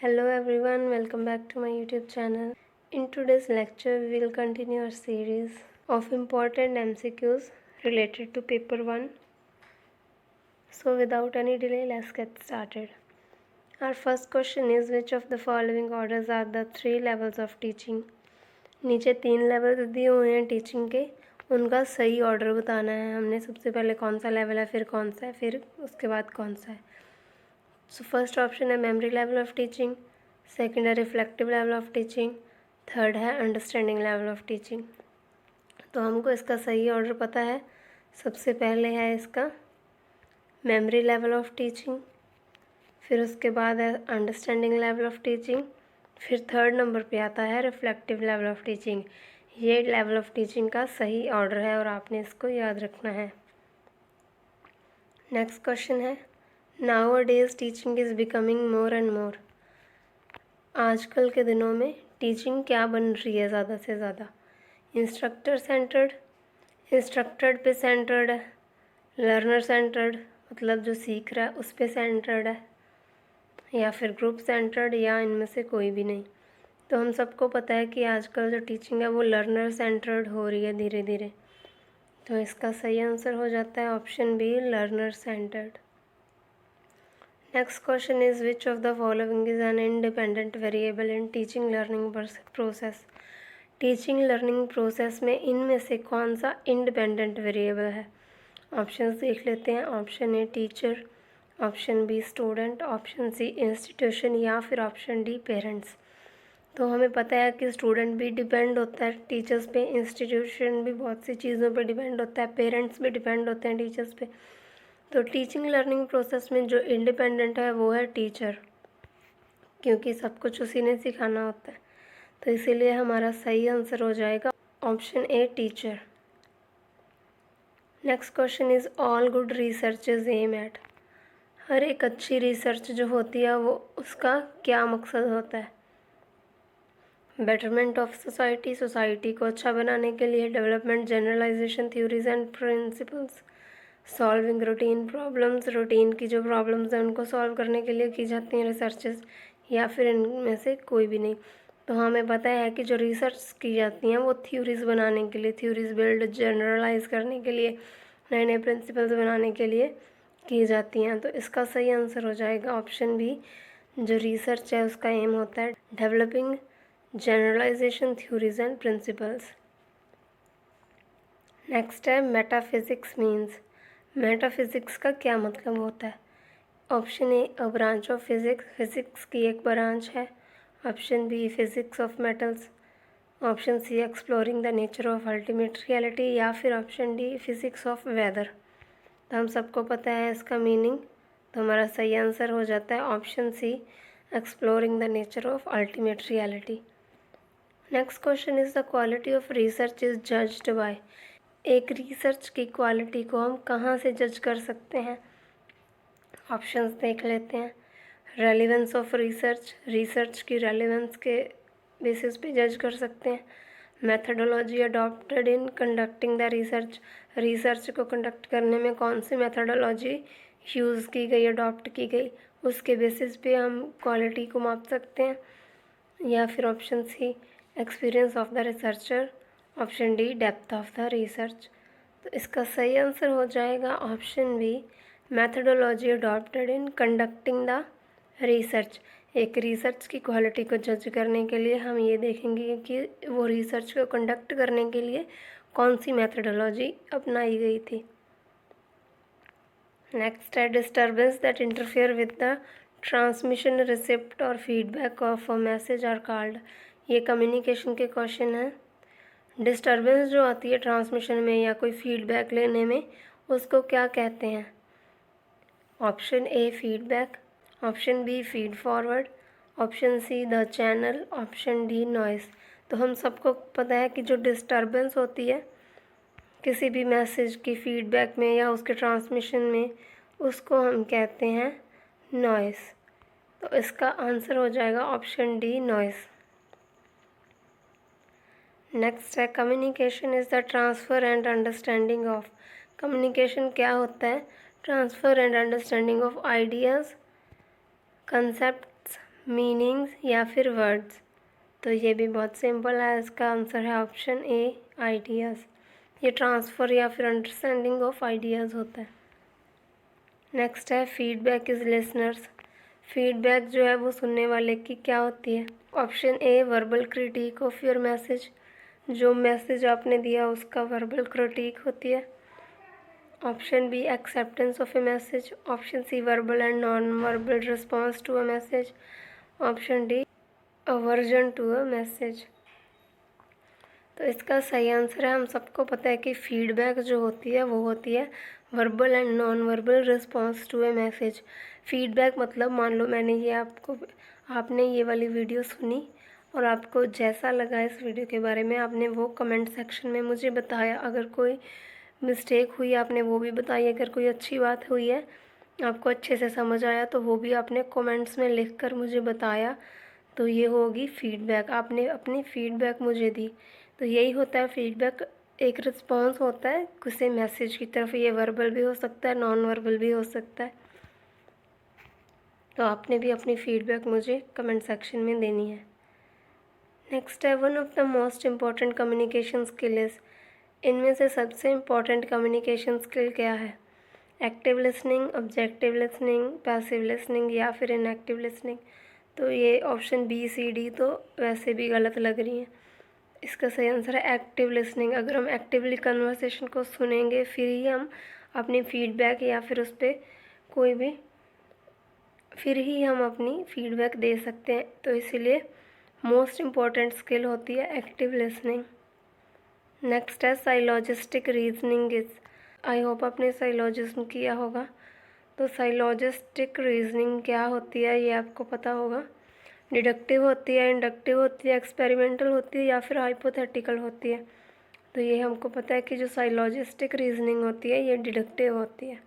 Hello everyone, welcome back to my YouTube channel. In today's lecture, we will continue our series of important MCQs related to paper 1. So without any delay, let's get started. Our first question is, which of the following orders are the 3 levels of teaching? नीचे 3 levels दिए हुए हैं teaching के, उनका सही order बताना है हमने। सबसे पहले कौन सा लेवल है, फिर कौन सा है, फिर उसके बाद कौन सा है। सो फर्स्ट ऑप्शन है memory level of teaching, second है reflective level of teaching, third है अंडरस्टैंडिंग लेवल ऑफ टीचिंग। तो हमको इसका सही ऑर्डर पता है। सबसे पहले है इसका मेमोरी लेवल ऑफ टीचिंग, फिर उसके बाद है अंडरस्टैंडिंग लेवल ऑफ टीचिंग, फिर थर्ड नंबर पे आता है रिफ्लेक्टिव लेवल ऑफ टीचिंग। ये लेवल ऑफ टीचिंग का सही ऑर्डर है और आपने इसको याद रखना है। नेक्स्ट क्वेश्चन है, nowadays teaching is becoming more and more. आजकल के दिनों में टीचिंग क्या बन रही है ज़्यादा से ज़्यादा? इंस्ट्रक्टर सेंटर्ड, इंस्ट्रक्टेड पे सेंटर्ड है, लर्नर सेंटर्ड मतलब जो सीख रहा है उस पे सेंटर्ड है, या फिर ग्रुप सेंटर्ड, या इनमें से कोई भी नहीं। तो हम सबको पता है कि आजकल जो टीचिंग है वो लर्नर सेंटर्ड हो रही है धीरे धीरे। तो इसका सही आंसर हो जाता है option B, learner centred. Next question is, which of the following is an independent variable in teaching learning process. Teaching learning process में इनमें से कौन सा इंडिपेंडेंट वेरिएबल है? ऑप्शंस देख लेते हैं। Option A teacher, option B student, option C institution, या फिर ऑप्शन डी पेरेंट्स। तो हमें पता है कि स्टूडेंट भी डिपेंड होता है टीचर्स पे, इंस्टीट्यूशन भी बहुत सी चीज़ों पे डिपेंड होता है, पेरेंट्स भी डिपेंड होते हैं टीचर्स पे। तो टीचिंग लर्निंग प्रोसेस में जो इंडिपेंडेंट है वो है टीचर, क्योंकि सब कुछ उसी ने सिखाना होता है। तो इसीलिए हमारा सही आंसर हो जाएगा option A, teacher. Next question is, all good research is aimed at. हर एक अच्छी रिसर्च जो होती है वो उसका क्या मकसद होता है? बेटरमेंट ऑफ सोसाइटी, सोसाइटी को अच्छा बनाने के लिए, development, generalisation, theories and principles, solving routine problems, routine की जो प्रॉब्लम्स हैं उनको सॉल्व करने के लिए की जाती हैं रिसर्चेस, या फिर इनमें से कोई भी नहीं। तो हमें पता है कि जो रिसर्च की जाती हैं वो थ्योरीज बनाने के लिए, थ्योरीज बिल्ड जनरलाइज करने के लिए, नए नए प्रिंसिपल्स बनाने के लिए की जाती हैं। तो इसका सही आंसर हो जाएगा ऑप्शन बी, जो रिसर्च है उसका एम होता है developing generalisation, theories and principles. Next है मेटाफिजिक्स मीन्स। मेटाफिजिक्स का क्या मतलब होता है? Option A, a branch of physics, physics की एक ब्रांच है। Option B, physics of metals, option C, exploring the nature of ultimate reality, या फिर option D, physics of weather. तो हम सबको पता है इसका मीनिंग, तो हमारा सही आंसर हो जाता है option C, exploring the nature of ultimate reality. Next question is, the quality of research is judged by. एक रिसर्च की क्वालिटी को हम कहाँ से जज कर सकते हैं? ऑप्शंस देख लेते हैं। रेलिवेंस ऑफ रिसर्च, रिसर्च की रेलिवेंस के बेसिस पे जज कर सकते हैं। Methodology adopted in conducting the research, research को कंडक्ट करने में कौन सी मेथडोलॉजी यूज़ की गई, अडॉप्ट की गई, उसके बेसिस पे हम क्वालिटी को माप सकते हैं। या फिर option C, experience of the researcher, option D, depth of the research. तो इसका सही आंसर हो जाएगा option B, methodology adopted in conducting the research. एक रिसर्च की क्वालिटी को जज करने के लिए हम ये देखेंगे कि वो रिसर्च को कंडक्ट करने के लिए कौन सी मैथडोलॉजी अपनाई गई थी। नेक्स्ट है, disturbance that interfere with the transmission, receipt और feedback of a message are called. ये कम्युनिकेशन के क्वेश्चन हैं। डिस्टर्बेंस जो आती है ट्रांसमिशन में या कोई फीडबैक लेने में, उसको क्या कहते हैं? Option A, feedback, option B, feed forward, option C, the channel, option D, noise. तो हम सबको पता है कि जो डिस्टर्बेंस होती है किसी भी मैसेज की फीडबैक में या उसके ट्रांसमिशन में, उसको हम कहते हैं नॉइस। तो इसका आंसर हो जाएगा ऑप्शन डी, नॉइस। नेक्स्ट है, communication is the transfer and understanding of. Communication क्या होता है? Transfer and understanding of ideas, concepts, meanings या फिर वर्ड्स? तो ये भी बहुत सिंपल है, इसका आंसर है ऑप्शन ए आइडियाज़। ये ट्रांसफ़र या फिर अंडरस्टैंडिंग ऑफ आइडियाज़ होता है। नेक्स्ट है फीडबैक इज़ लिसनर्स। फीडबैक जो है वो सुनने वाले की क्या होती है? Option A verbal critique of your message, जो मैसेज आपने दिया उसका वर्बल क्रिटिक होती है। Option B acceptance of a message. Option C verbal and non verbal response to a message. Option D aversion to a message. तो इसका सही answer है, हम सबको पता है कि फीडबैक जो होती है वो होती है verbal and non verbal response to a message. Feedback मतलब मान लो आपने ये वाली वीडियो सुनी और आपको जैसा लगा इस वीडियो के बारे में आपने वो कमेंट सेक्शन में मुझे बताया। अगर कोई मिस्टेक हुई आपने वो भी बताई, अगर कोई अच्छी बात हुई है आपको अच्छे से समझ आया तो वो भी आपने कमेंट्स में लिख कर मुझे बताया। तो ये होगी फीडबैक, आपने अपनी फीडबैक मुझे दी। तो यही होता है फीडबैक, एक रिस्पॉन्स होता है किसी मैसेज की तरफ। ये वर्बल भी हो सकता है, नॉन वर्बल भी हो सकता है। तो आपने भी अपनी फीडबैक मुझे कमेंट सेक्शन में देनी है। नेक्स्ट है one of the most important communication skills. इनमें से सबसे इम्पॉर्टेंट कम्युनिकेशन स्किल क्या है? Active listening, objective listening, passive listening या फिर इनएक्टिव लिसनिंग? तो ये ऑप्शन बी सी डी तो वैसे भी गलत लग रही हैं। इसका सही आंसर है एक्टिव लिसनिंग। अगर हम एक्टिवली कन्वर्सेशन को सुनेंगे फिर ही हम अपनी फीडबैक या फिर उस पर कोई भी फिर ही हम अपनी फीडबैक दे सकते हैं। तो इसीलिए मोस्ट इम्पॉर्टेंट स्किल होती है एक्टिव लिसनिंग। नेक्स्ट है साइलॉजिस्टिक रीजनिंग इज। आई होप आपने साइलॉजिज्म किया होगा। तो साइलॉजिस्टिक रीजनिंग क्या होती है ये आपको पता होगा। डिडक्टिव होती है, इंडक्टिव होती है, एक्सपेरिमेंटल होती है या फिर हाइपोथेटिकल होती है? तो ये हमको पता है कि जो साइलॉजिस्टिक रीजनिंग होती है ये डिडक्टिव होती है।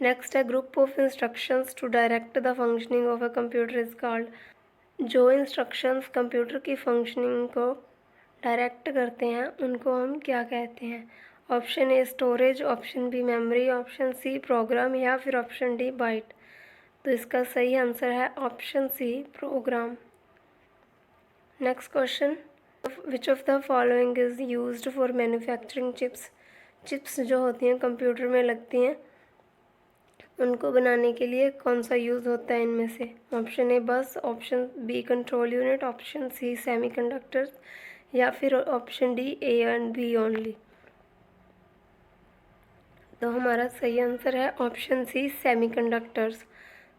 नेक्स्ट है group of instructions to direct the functioning of a computer is called. जो इंस्ट्रक्शंस कंप्यूटर की फंक्शनिंग को डायरेक्ट करते हैं उनको हम क्या कहते हैं? Option A storage, option B memory, option C program या फिर ऑप्शन डी बाइट? तो इसका सही आंसर है option C program. Next question, which of the following is used for manufacturing chips? Chips जो होती हैं कंप्यूटर में लगती हैं उनको बनाने के लिए कौन सा यूज़ होता है इनमें से? Option A bus, option B control unit, option C semiconductors या फिर option D A and B only? तो हमारा सही आंसर है ऑप्शन सी सेमीकंडक्टर्स।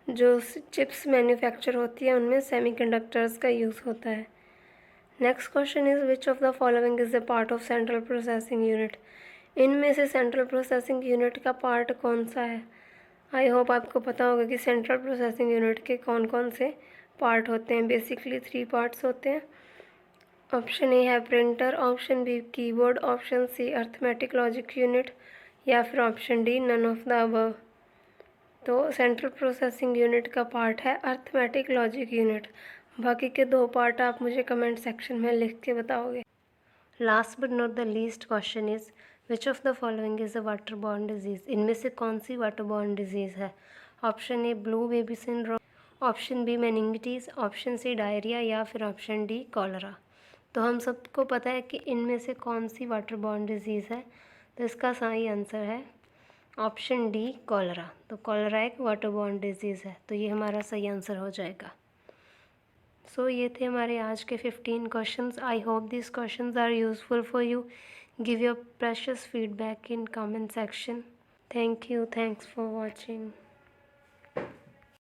जो चिप्स मैन्युफैक्चर होती है उनमें सेमीकंडक्टर्स का यूज़ होता है। Next question is which of the following is a part of central processing unit? इनमें से सेंट्रल प्रोसेसिंग यूनिट का पार्ट कौन सा है? आई होप आपको पता होगा कि सेंट्रल प्रोसेसिंग यूनिट के कौन कौन से पार्ट होते हैं। बेसिकली 3 पार्ट्स होते हैं। ऑप्शन ए है printer, option B keyboard, option C arithmetic logic unit या फिर option D none of the above? तो सेंट्रल प्रोसेसिंग यूनिट का पार्ट है अर्थमेटिक लॉजिक यूनिट। बाकी के 2 पार्ट आप मुझे कमेंट सेक्शन में लिख के बताओगे। Last but not the least question is which of the following is a water borne disease? इनमें से कौन सी वाटर बॉर्न डिजीज़ है? Option A blue baby syndrome, option B meningitis, option C diarrhoea या फिर ऑप्शन डी कॉलरा? तो हम सबको पता है कि इनमें से कौन सी वाटर बॉर्न डिजीज़ है। तो इसका सही आंसर है ऑप्शन डी कॉलरा। तो कॉलरा एक वाटर बॉर्न डिजीज़ है, तो ये हमारा सही आंसर हो जाएगा। सो ये थे हमारे आज के 15 questions. I hope this questions are useful for you. Give your precious feedback in comment section. Thank you, thanks for watching.